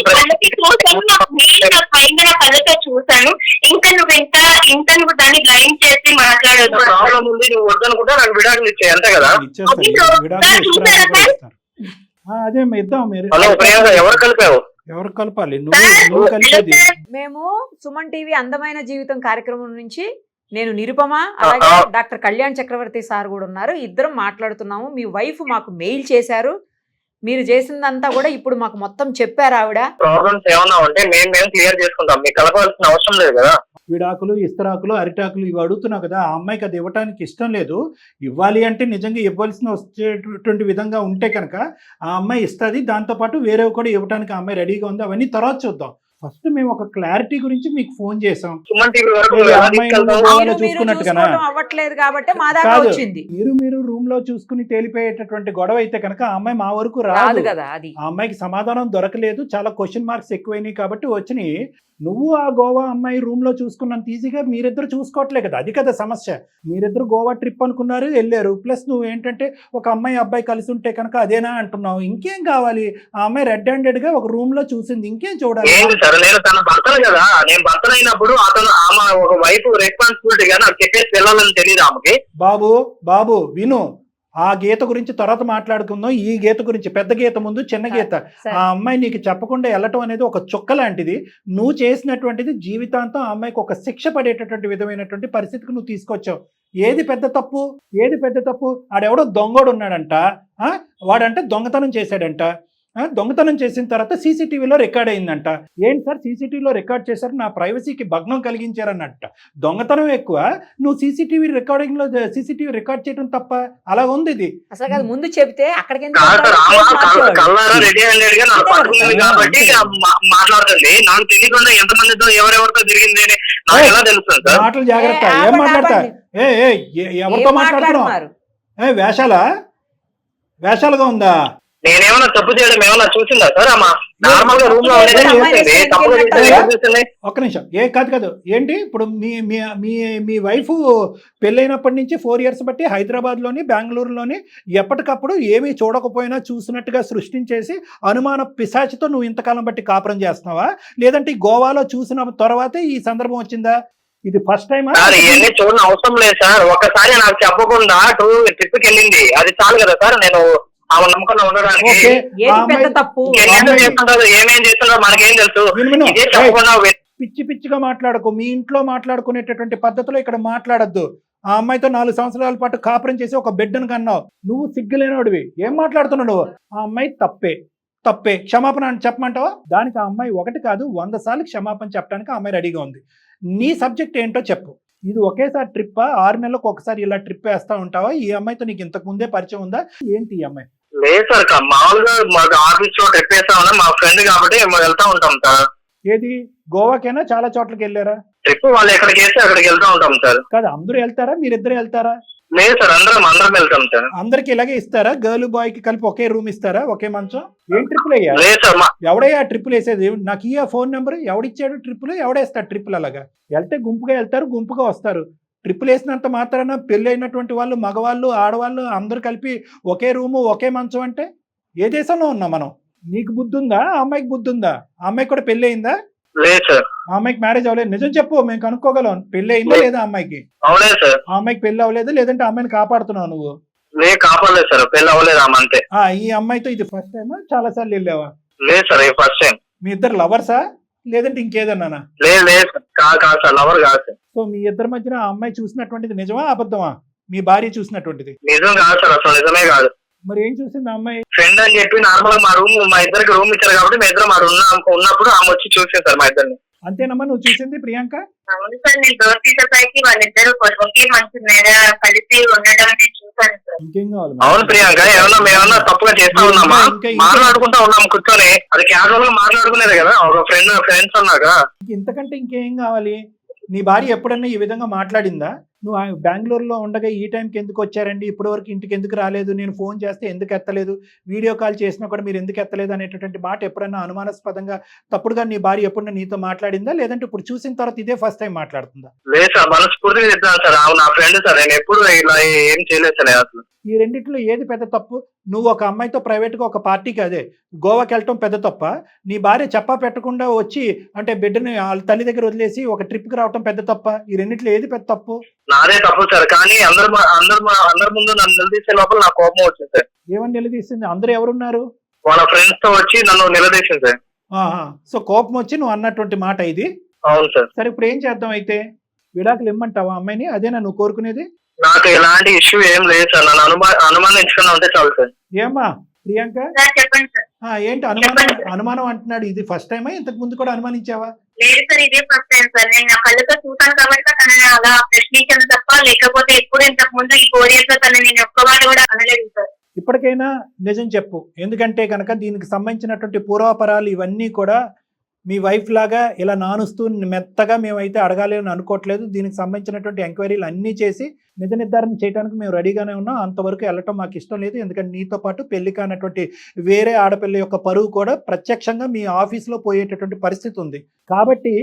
నా కళ్ళతో చూసాను. ఇంకా నువ్వు దాన్ని బ్లైండ్ చేసి మాట్లాడదు. ప్రాబ్లం ఉంది, నువ్వు వద్దనుకుంటే నాకు విడాకులు ఇచ్చే అంతే కదా. అదే ఇద్దాం. మీరు ఎవరు కలిపావు? ఎవరు కలపాలి? నువ్వు కలిపేది. మేము సుమన్ టీవీ అందమైన జీవితం కార్యక్రమం నుంచి నేను నిరుపమ, అలాగే డాక్టర్ కళ్యాణ్ చక్రవర్తి సార్ కూడా ఉన్నారు. ఇద్దరం మాట్లాడుతున్నాము. మీ వైఫ్ మాకు మెయిల్ చేశారు. మీరు చేసిందంతా కూడా ఇప్పుడు మాకు మొత్తం చెప్పారు ఆవిడ. ప్రాబ్లమ్స్ ఏమన్నా ఉంటే మేము క్లియర్ చేసుకుంటాం. మీకు కలపాల్సిన అవసరం లేదు కదా. విడాకులు, ఇస్తరాకులు, అరిటాకులు ఇవి అడుగుతున్నావు కదా. ఆ అమ్మాయికి అది ఇవ్వడానికి ఇష్టం లేదు. ఇవ్వాలి అంటే నిజంగా ఇవ్వాల్సిన వచ్చేటువంటి విధంగా ఉంటే కనుక ఆ అమ్మాయి ఇస్తుంది. దాంతోపాటు వేరేవి కూడా ఇవ్వడానికి ఆ అమ్మాయి రెడీగా ఉంది. అవన్నీ తర్వాత చూద్దాం. ఫస్ట్ మేము ఒక క్లారిటీ గురించి మీకు ఫోన్ చేసాం. అవ్వట్లేదు కాబట్టి మా దాకా వచ్చింది. మీరు రూమ్ లో చూసుకుని తేలిపోయేటటువంటి గొడవ అయితే కనుక ఆ అమ్మాయి మా వరకు రాదు కదా. అది ఆ అమ్మాయికి సమాధానం దొరకలేదు. చాలా క్వశ్చన్ మార్క్స్ ఎక్కువైనాయి కాబట్టి వచ్చినాయి. నువ్వు ఆ గోవా అమ్మాయి రూమ్ లో చూసుకున్నంత ఈజీగా మీరిద్దరు చూసుకోవట్లే కదా. అది కదా సమస్య. మీరిద్దరు గోవా ట్రిప్ అనుకున్నారు, వెళ్ళారు. ప్లస్ నువ్వు ఏంటంటే ఒక అమ్మాయి అబ్బాయి కలిసి ఉంటే కనుక అదేనా అంటున్నావు. ఇంకేం కావాలి? ఆ అమ్మాయి రెడ్ హ్యాండెడ్ గా ఒక రూమ్ లో చూసింది, ఇంకేం చూడాలి? నేను తన భర్తను కదా. నేను భర్త అయినప్పుడు అతను ఆమె ఒక వైఫ్ రెస్పాన్సిబిలిటీగా నాకు చెప్పేసి వెళ్ళాలని తెలియదు ఆమెకి. బాబు విను, ఆ గీత గురించి తర్వాత మాట్లాడుకుందాం. ఈ గీత గురించి, పెద్ద గీత ముందు చిన్న గీత. ఆ అమ్మాయి నీకు చెప్పకుండా వెళ్ళటం అనేది ఒక చుక్క లాంటిది. నువ్వు చేసినటువంటిది జీవితాంతం ఆ అమ్మాయికి ఒక శిక్ష పడేటటువంటి విధమైనటువంటి పరిస్థితికి నువ్వు తీసుకొచ్చావు. ఏది పెద్ద తప్పు? ఆడెవడో దొంగోడు ఉన్నాడంట. వాడంటే దొంగతనం చేశాడంట. దొంగతనం చేసిన తర్వాత సీసీటీవీలో రికార్డ్ అయిందంట. ఏంటి సార్ సీసీటీవీలో రికార్డ్ చేశారు, నా ప్రైవసీకి భగ్నం కలిగించారన్నట్ట. దొంగతనం ఎక్కువ, నువ్వు సీసీటీవీ రికార్డ్ చేయడం తప్ప? అలా ఉంది ఇది. అసలు ముందు చెప్తే అక్కడికి మాట్లాడుతుంది. నాకు తెలియకుండా ఎంతమందితో ఎవరెవరితో జరిగింది నాకు ఎలా తెలుస్తుంది? మాటలు జాగ్రత్త. ఏం మాట్లాడతా? ఎవరితో మాట్లాడుతున్నావు? వేషాలుగా ఉందా? నేనేమన్నా తప్పు చేయడం ఏమన్నా చూసిందా సార్? నార్మల్ గా రూమ్ లో ఒక్క నిమిషం. కాదు ఏంటి ఇప్పుడు మీ వైఫ్ పెళ్ళైనప్పటి నుంచి 4 years బట్టి హైదరాబాద్ లోని, బెంగళూరులోని ఎప్పటికప్పుడు ఏమీ చూడకపోయినా చూసినట్టుగా సృష్టించేసి అనుమాన పిశాచితో నువ్వు ఇంతకాలం బట్టి కాపురం చేస్తున్నావా? లేదంటే గోవాలో చూసిన తర్వాతే ఈ సందర్భం వచ్చిందా? ఇది ఫస్ట్ టైం? ఇవన్నీ చూడని అవసరం లేదు సార్. ఒక్కసారి నాకు చెప్పకుండా ట్రిప్ కి వెళ్ళింది, అది చాలు కదా సార్. నేను ఆమె నమ్మకంలో ఉండడానికి ఏమేం చేస్తున్నారో మనకేం తెలుసు. పిచ్చిగా మాట్లాడకు. మీ ఇంట్లో మాట్లాడుకునేటటువంటి పద్ధతిలో ఇక్కడ మాట్లాడద్దు. ఆ అమ్మాయితో 4 సంవత్సరాల పాటు కాపురం చేసి ఒక బిడ్డను కన్నావు. నువ్వు సిగ్గులేనోడివి, ఏం మాట్లాడుతున్నావు నువ్వు? ఆ అమ్మాయి తప్పే క్షమాపణ అని చెప్పమంటావా? దానికి ఆ అమ్మాయి 1 కాదు 100 సార్లు క్షమాపణ చెప్పడానికి ఆ అమ్మాయి రెడీగా ఉంది. నీ సబ్జెక్ట్ ఏంటో చెప్పు. ఇది ఒకేసారి ట్రిప్పా, 6 నెలలకు ఒకసారి ఇలా ట్రిప్ వేస్తా ఉంటావా? ఈ అమ్మాయితో నీకు ఇంతకు ముందే పరిచయం ఉందా ఏంటి ఈ అమ్మాయి? లేదు సార్, మామూలుగా మాకు ఆఫీస్ లో ట్రిప్ వేస్తా ఉన్నా, మా ఫ్రెండ్ కాబట్టి వెళ్తా ఉంటాం సార్. ఏది గోవాకైనా చాలా చోట్లకి వెళ్ళారా? ట్రిప్ వాళ్ళు ఎక్కడికి వేస్తే అక్కడికి వెళ్తా ఉంటాం సార్. కాదు అందరూ వెళ్తారా, మీరిద్దరు వెళ్తారా? లేదు సార్, అందరం వెళ్తాం సార్. అందరికి ఇలాగే ఇస్తారా? గర్ల్ బాయ్ కి కలిపి ఒకే రూమ్ ఇస్తారా, ఒకే మంచం? ఏం ట్రిప్పులు అయ్యా? లేదు సార్, ఎవడయ్యా ట్రిప్పులు వేసేది? నాకు ఈ ఫోన్ నెంబర్ ఎవడిచ్చాడు? ట్రిప్పులు ఎవడేస్తాడు? ట్రిప్పులు అలాగా వెళ్తే గుంపుగా వెళ్తారు, గుంపుగా వస్తారు. ట్రిప్పులు వేసినంత మాత్రాన పెళ్లి అయినటువంటి వాళ్ళు, మగవాళ్ళు, ఆడవాళ్ళు అందరూ కలిపి ఒకే రూము ఒకే మంచం అంటే ఏ దేశంలో ఉన్నాం మనం? నీకు బుద్ధి ఉందా? ఆ అమ్మాయికి బుద్ధి ఉందా? ఆ అమ్మాయికి కూడా పెళ్లి అయిందా? లేదు సార్. ఆ అమ్మాయికి మ్యారేజ్ అవ్వలేదు? నిజం చెప్పు, మేము కనుక్కోగలం. పెళ్లి అయిందా లేదా ఆ అమ్మాయికి? అవలేదు సార్. ఆ అమ్మాయికి పెళ్లి అవ్వలేదు, లేదంటే ఆ అమ్మాయిని కాపాడుతున్నావు నువ్వు? లేదు, కాపాడలేదు సార్, పెళ్లి అవ్వలేదు అంతే. ఈ అమ్మాయితో ఇది ఫస్ట్ టైమా, చాలా సార్లు వెళ్ళావా? లేదు సార్, ఇది ఫస్ట్ టైం. మీ ఇద్దరు లవర్సా లేదంటే ఇంకేదన్నానా? లేదు కాదు సార్, లవర్ కాదు సార్. సో మీ ఇద్దరి మధ్యన ఆ అమ్మాయి చూసినటువంటిది నిజమా అబద్ధమా? మీ భార్య చూసినటువంటిది నిజం కాదు సార్, అసలు నిజమే కాదు. మరి ఏం చూసింది ఆ అమ్మాయి? ఫ్రెండ్ అని చెప్పి నార్మల్ మా ఇద్దరికి రూమ్ ఇచ్చారు కాబట్టి మా ఇద్దరు ఉన్నప్పుడు ఆమె వచ్చి చూసేది సార్ మా ఇద్దరిని. అంతేనమ్మా నువ్వు చూసింది ప్రియాంక? అవును సార్, నేను డోర్ తీసేసరికి వాళ్ళిద్దరు ఒకే మంచి మీద కలిసి ఉండడం నేను చూసాను సార్. ఇంకేం కావాలి? అవును ప్రియాంక, మేమన్నా తప్పుగా చేస్తా ఉన్నామా? మాట్లాడుకుంటా ఉన్నాం కూర్చొని, అది క్యాజువల్ గా మాట్లాడుకునేది కదా, ఒక ఫ్రెండ్స్ అన్నాక. ఇంతకంటే ఇంకేం కావాలి? నీ భార్య ఎప్పుడన్నా ఈ విధంగా మాట్లాడిందా? నువ్వు బెంగళూరులో ఉండగా ఈ టైంకి ఎందుకు వచ్చారండి, ఇప్పటి వరకు ఇంటికి ఎందుకు రాలేదు, నేను ఫోన్ చేస్తే ఎందుకు ఎత్తలేదు, వీడియో కాల్ చేసినా కూడా మీరు ఎందుకు ఎత్తలేదు అనేటటువంటి మాట ఎప్పుడన్నా అనుమానాస్పదంగా తప్పుడుగా నీ భార్య ఎప్పుడన్నా నీతో మాట్లాడిందా, లేదంటే ఇప్పుడు చూసిన తర్వాత ఇదే ఫస్ట్ టైం మాట్లాడుతుందా? లేదు సార్, మనస్ఫూర్తిగా చెప్తాను సార్, నా ఫ్రెండ్ సార్, నేను ఎప్పుడు ఇలా ఏం చేయలేదు సార్ అసలు. ఈ రెండిట్లో ఏది పెద్ద తప్పు? నువ్వు ఒక అమ్మాయితో ప్రైవేట్గా ఒక పార్టీకి అదే గోవాకి వెళ్ళటం పెద్ద తప్ప, నీ భార్య చెప్పా పెట్టకుండా వచ్చి అంటే బిడ్డని వాళ్ళ తల్లి దగ్గర వదిలేసి ఒక ట్రిప్కి రావటం పెద్ద తప్ప? ఈ రెండిట్లో ఏది పెద్ద తప్పు? నాదే తప్పు సార్, కానీ అందరి ముందు నన్ను నిలదీసే లోపల నాకు కోపం వచ్చింది సార్. ఏమని నిలదీసింది? అందరూ ఎవరున్నారు? వాళ్ళ ఫ్రెండ్స్ తో వచ్చి నన్ను నిలదీసింది సార్. సో కోపం వచ్చి నువ్వు అన్నటువంటి మాట ఇది? అవును సార్. సరే ఇప్పుడు ఏం చేద్దాం అయితే? విడాకులు ఇమ్మంటావా అమ్మాయిని? అదేనా నువ్వు కోరుకునేది? నాకు ఎలాంటి ఇష్యూ ఏం లేదు సార్, నన్ను అనుమానించుకున్నా ఉంటే చాలు సార్. ఏమ్మా ప్రియాంక? చెప్పండి సార్. ఏంటి అనుమానం అంటున్నాడు? ఇది ఫస్ట్ టైమా, ఇంతకు ముందు కూడా అనుమానించావా? లేదు సార్, ఇదే ఫస్ట్ టైం సార్. నేను నా కళ్ళతో చూసాను కాబట్టి తనని అలా ప్రశ్నించాను తప్ప, లేకపోతే ఎప్పుడు ఇంతకు ముందు ఈ 4 years లో తనని నేను ఒక్కవాడు కూడా అనలేదు సార్. ఇప్పటికైనా నిజం చెప్పు, ఎందుకంటే కనుక దీనికి సంబంధించినటువంటి పూర్వాపరాలు ఇవన్నీ కూడా మీ వైఫ్ లాగా ఇలా నానుస్తూ మెత్తగా మేమైతే అడగాలి అని అనుకోవట్లేదు. దీనికి సంబంధించినటువంటి ఎంక్వైరీలు అన్నీ చేసి నిజ నిర్ధారణ చేయడానికి మేము రెడీగానే ఉన్నాం. అంతవరకు వెళ్ళటం మాకు ఇష్టం లేదు, ఎందుకంటే నీతో పాటు పెళ్లి కానటువంటి వేరే ఆడపిల్ల యొక్క పరువు కూడా ప్రత్యక్షంగా మీ ఆఫీస్లో పోయేటటువంటి పరిస్థితి ఉంది. కాబట్టి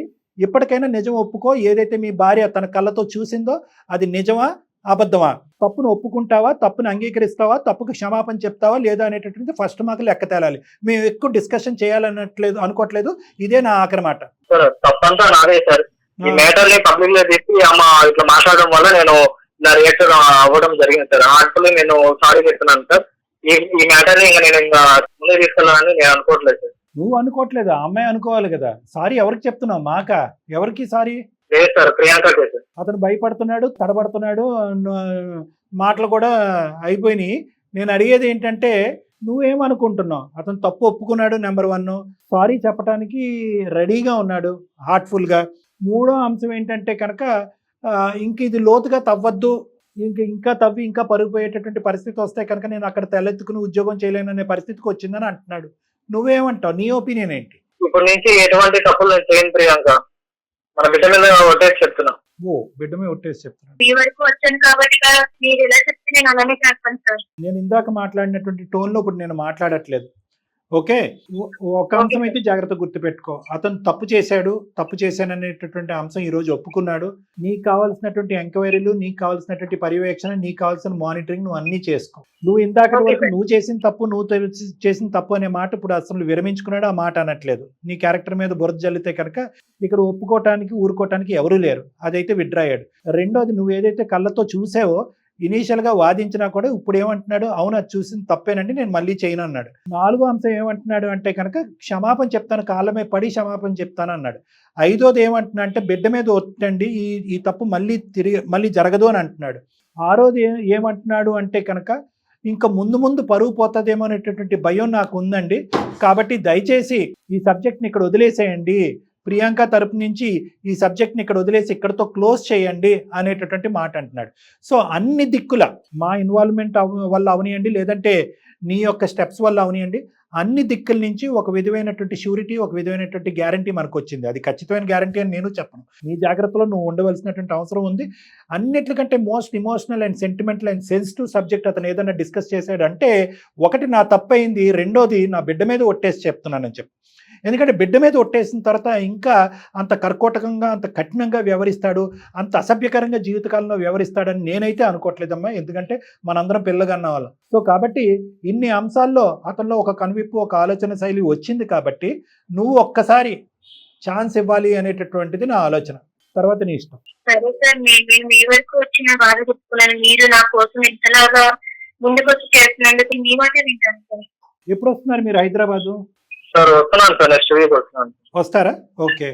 ఇప్పటికైనా నిజం ఒప్పుకో. ఏదైతే మీ భార్య తన కళ్ళతో చూసిందో అది నిజమా అబద్ధమా? తప్పును ఒప్పుకుంటావా, తప్పును అంగీకరిస్తావా, తప్పుకు క్షమాపణ చెప్తావా లేదా అనేటటువంటి ఫస్ట్ మాకు లెక్క తేలాలి. మేము ఎక్కువ డిస్కషన్ చేయాలన్నట్లేదు అనుకోవట్లేదు. ఇదే నా ఆఖరి మాట. తప్పంతా నాదే సార్. ఈ మ్యాటర్ ని పబ్లిక్ లో చెప్పి ఇట్లా మాట్లాడడం వల్ల నేను ఇలా రియాక్ట్ అవ్వడం జరిగింది సార్. యాక్చువల్లీ నేను సారీ చెప్తున్నాను సార్. ఈ మ్యాటర్ ని నేను ఇంకా ముందే తీసుకెళ్ళాలని నేను అనుకోవట్లేదు సార్. నువ్వు అనుకోవట్లేదు, ఆ అమ్మాయి అనుకోవాలి కదా. సారీ ఎవరికి చెప్తున్నావు? మాకా? ఎవరికి సారీ? లేదు సార్, ప్రియాంకకే సార్. అతను భయపడుతున్నాడు, తడబడుతున్నాడు, మాటలు కూడా అయిపోయినాయి. నేను అడిగేది ఏంటంటే నువ్వేమనుకుంటున్నావు? అతను తప్పు ఒప్పుకున్నాడు, నెంబర్ 1. సారీ చెప్పడానికి రెడీగా ఉన్నాడు హార్ట్ఫుల్గా. 3వ అంశం ఏంటంటే కనుక ఇంక ఇది లోతుగా తవ్వద్దు, ఇంకా తవ్వి ఇంకా పరుగుపోయేటటువంటి పరిస్థితి వస్తే కనుక నేను అక్కడ తలెత్తుకుని ఉద్యోగం చేయలేననే పరిస్థితికి వచ్చిందని అంటున్నాడు. నువ్వేమంటావు? నీ ఒపీనియన్ ఏంటి? ఇప్పటి నుంచి ఎటువంటి తప్పులు నేను చేయను ప్రియాంక, మన బిడ్డ మీద ఒట్టేసి చెప్తున్నా. బిడ్డ మీద ఒట్టేసి చెప్తున్నాను. మీ వరకు వచ్చాను కాబట్టి మీరు ఎలా చెప్తే నేను అలానే చేస్తాను సార్. నేను ఇందాక మాట్లాడినటువంటి టోన్లో ఇప్పుడు నేను మాట్లాడట్లేదు. ఓకే, ఒక అంశం అయితే జాగ్రత్త గుర్తుపెట్టుకో. అతను తప్పు చేశాననేటటువంటి అంశం ఈరోజు ఒప్పుకున్నాడు. నీకు కావాల్సినటువంటి ఎంక్వైరీలు, నీకు కావాల్సినటువంటి పర్యవేక్షణ, నీకు కావాల్సిన మానిటరింగ్ నువ్వు అన్నీ చేసుకో. నువ్వు ఇందాక వరకు నువ్వు చేసిన తప్పు అనే మాట ఇప్పుడు అసలు విరమించుకున్నాడు, ఆ మాట అనట్లేదు. నీ క్యారెక్టర్ మీద బురద జల్లితే కనుక ఇక్కడ ఒప్పుకోవటానికి ఊరుకోవటానికి ఎవరూ లేరు. అదైతే విడ్రా అయ్యాడు. రెండోది, నువ్వు ఏదైతే కళ్ళతో చూసావో ఇనీషియల్గా వాదించినా కూడా ఇప్పుడు ఏమంటున్నాడు, అవును అది చూసింది తప్పేనండి, నేను మళ్ళీ చేయను అన్నాడు. 4వ అంశం ఏమంటున్నాడు అంటే కనుక క్షమాపణ చెప్తాను, కాళ్ళమే పడి క్షమాపణ చెప్తాను అన్నాడు. 5వది ఏమంటున్నా అంటే బిడ్డ మీద ఒత్తండి, ఈ తప్పు మళ్ళీ జరగదు అని అంటున్నాడు. 6వది ఏమంటున్నాడు అంటే కనుక ఇంకా ముందు పరువు పోతుందేమో అనేటటువంటి భయం నాకు ఉందండి, కాబట్టి దయచేసి ఈ సబ్జెక్ట్ని ఇక్కడ వదిలేసేయండి, ప్రియాంక తరపు నుంచి ఈ సబ్జెక్ట్ని ఇక్కడ వదిలేసి ఇక్కడతో క్లోజ్ చేయండి అనేటటువంటి మాట అంటున్నాడు. సో అన్ని దిక్కుల మా ఇన్వాల్వ్మెంట్ వల్ల అవనియండి, లేదంటే నీ యొక్క స్టెప్స్ వల్ల అవనియండి, అన్ని దిక్కుల నుంచి ఒక విధమైనటువంటి షూరిటీ, ఒక విధమైనటువంటి గ్యారంటీ మనకు వచ్చింది. అది ఖచ్చితమైన గ్యారంటీ అని నేను చెప్పను, నీ జాగ్రత్తలో నువ్వు ఉండవలసినటువంటి అవసరం ఉంది. అన్నిటికంటే most emotional and sentimental and sensitive subject అతను ఏదైనా డిస్కస్ చేశాడు అంటే, ఒకటి నా తప్పైంది, రెండోది నా బిడ్డ మీద ఒట్టేసి చెప్తున్నానని చెప్పి. ఎందుకంటే బిడ్డ మీద ఒట్టేసిన తర్వాత ఇంకా అంత కర్కోటకంగా, అంత కఠినంగా వ్యవహరిస్తాడు, అంత అసభ్యకరంగా జీవితకాలంలో వ్యవహరిస్తాడని నేనైతే అనుకోవట్లేదమ్మా, ఎందుకంటే మనందరం పిల్లగన్న వాళ్ళం. సో కాబట్టి ఇన్ని అంశాల్లో అతనిలో ఒక కనువిప్పు, ఒక ఆలోచన శైలి వచ్చింది, కాబట్టి నువ్వు ఒక్కసారి ఛాన్స్ ఇవ్వాలి అనేటటువంటిది నా ఆలోచన. తర్వాత నీ ఇష్టం. సరే సార్, నేను మీ వరకు వచ్చిన బాధ చెప్పుకున్నాను, మీరు నా కోసం ఇంతలాగా ముందుకు వచ్చి చేస్తున్నందుకు మీ మాట వింటాను సార్. ఎప్పుడు వస్తున్నారు మీరు హైదరాబాదు? సార్ వస్తున్నాను సార్, నెక్స్ట్ వీక్ వస్తున్నాను. వస్తారా? ఓకే,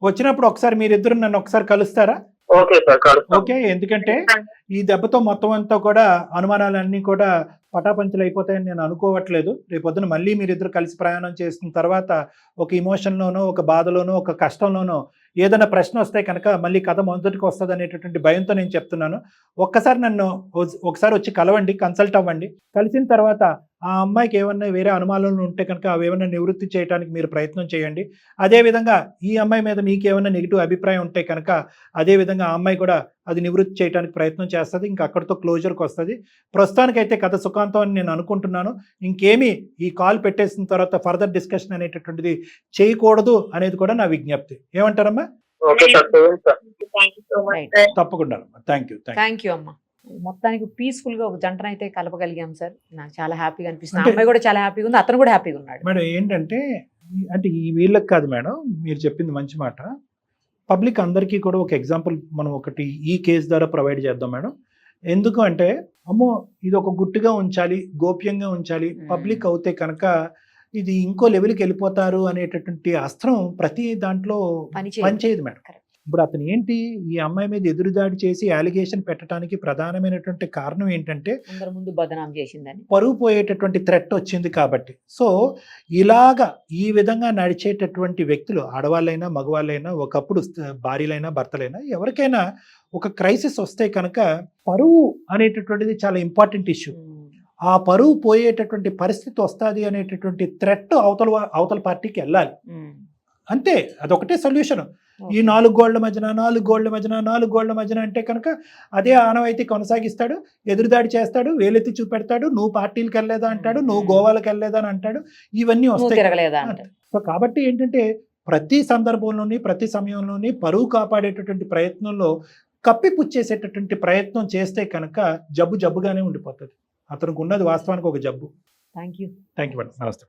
వచ్చినప్పుడు ఒకసారి మీరిద్దరు నన్ను ఒకసారి కలుస్తారా? ఓకే సార్, కలుస్తాను. ఓకే, ఎందుకంటే ఈ దెబ్బతో మొత్తం అంతా కూడా అనుమానాలన్నీ కూడా పటాపంచలు అయిపోతాయని నేను అనుకోవట్లేదు. రేపొద్దున మళ్ళీ మీరిద్దరు కలిసి ప్రయాణం చేసిన తర్వాత ఒక ఇమోషన్లోనో, ఒక బాధలోనో, ఒక కష్టంలోనో ఏదైనా ప్రశ్న వస్తే కనుక మళ్ళీ కథ మొదటికి వస్తుంది అనేటటువంటి భయంతో నేను చెప్తున్నాను. ఒక్కసారి నన్ను ఒకసారి వచ్చి కలవండి, కన్సల్ట్ అవ్వండి. కలిసిన తర్వాత ఆ అమ్మాయికి ఏమన్నా వేరే అనుమానాలు ఉంటే కనుక అవి ఏమైనా నివృత్తి చేయడానికి మీరు ప్రయత్నం చేయండి. అదేవిధంగా ఈ అమ్మాయి మీద మీకు ఏమైనా నెగిటివ్ అభిప్రాయం ఉంటే కనుక అదేవిధంగా ఆ అమ్మాయి కూడా అది నివృత్తి చేయడానికి ప్రయత్నం చేస్తుంది. ఇంకా అక్కడితో క్లోజర్కి వస్తుంది. ప్రస్తుతానికైతే కథ సుఖాంతం అని నేను అనుకుంటున్నాను. ఇంకేమీ ఈ కాల్ పెట్టేసిన తర్వాత ఫర్దర్ డిస్కషన్ అనేటటువంటిది చేయకూడదు అనేది కూడా నా విజ్ఞప్తి. ఏమంటారమ్మా? తప్పకుండా అమ్మా, థ్యాంక్ యూ అమ్మా. మొత్తానికి పీస్ఫుల్ గా ఒక జంటనైతే కలపగలిగాం సార్. నాకు చాలా హ్యాపీగా అనిపిస్తుంది. అమ్మాయి కూడా చాలా హ్యాపీగా ఉంది, అతను కూడా హ్యాపీగా ఉన్నాడు. మేడం ఏంటంటే, అంటే ఈ వీళ్ళకి కాదు మేడం, మీరు చెప్పింది మంచి మాట. పబ్లిక్ అందరికీ కూడా ఒక ఎగ్జాంపుల్ మనం ఒకటి ఈ కేసు ద్వారా ప్రొవైడ్ చేద్దాం మేడం. ఎందుకు అంటే, అమ్మో ఇది ఒక గుట్టుగా ఉంచాలి, గోప్యంగా ఉంచాలి, పబ్లిక్ అవుతే కనుక ఇది ఇంకో లెవెల్కి వెళ్ళిపోతారు అనేటటువంటి అస్త్రం ప్రతి దాంట్లో పనిచేయదు మేడం. ఇప్పుడు అతను ఏంటి, ఈ అమ్మాయి మీద ఎదురుదాడి చేసి అలిగేషన్ పెట్టడానికి ప్రధానమైనటువంటి కారణం ఏంటంటే ముందు బదనాం చేసిందని, పరువు పోయేటటువంటి థ్రెట్ వచ్చింది కాబట్టి. సో ఇలాగా ఈ విధంగా నడిచేటటువంటి వ్యక్తులు, ఆడవాళ్ళైనా మగవాళ్ళైనా, ఒకప్పుడు భార్యలైనా భర్తలైనా, ఎవరికైనా ఒక క్రైసిస్ వస్తే కనుక పరువు అనేటటువంటిది చాలా ఇంపార్టెంట్ ఇష్యూ. ఆ పరువు పోయేటటువంటి పరిస్థితి వస్తుంది అనేటటువంటి థ్రెట్ అవతల పార్టీకి వెళ్ళాలి, అంతే. అదొకటే సొల్యూషన్. ఈ 4 గోళ్ల మధ్యన అంటే కనుక అదే ఆనవాయితీ కొనసాగిస్తాడు, ఎదురుదాడి చేస్తాడు, వేలెత్తి చూపెడతాడు, నువ్వు పార్టీలకు వెళ్ళలేదా అంటాడు, నువ్వు గోవాలకు వెళ్ళలేదా అని అంటాడు, ఇవన్నీ వస్తాయి. సో కాబట్టి ఏంటంటే ప్రతి సందర్భంలోని, ప్రతి సమయంలోని పరువు కాపాడేటటువంటి ప్రయత్నంలో కప్పిపుచ్చేసేటటువంటి ప్రయత్నం చేస్తే కనుక జబ్బుగానే ఉండిపోతుంది. అతనికి ఉన్నది వాస్తవానికి ఒక జబ్బు. Thank you madam. నమస్తే.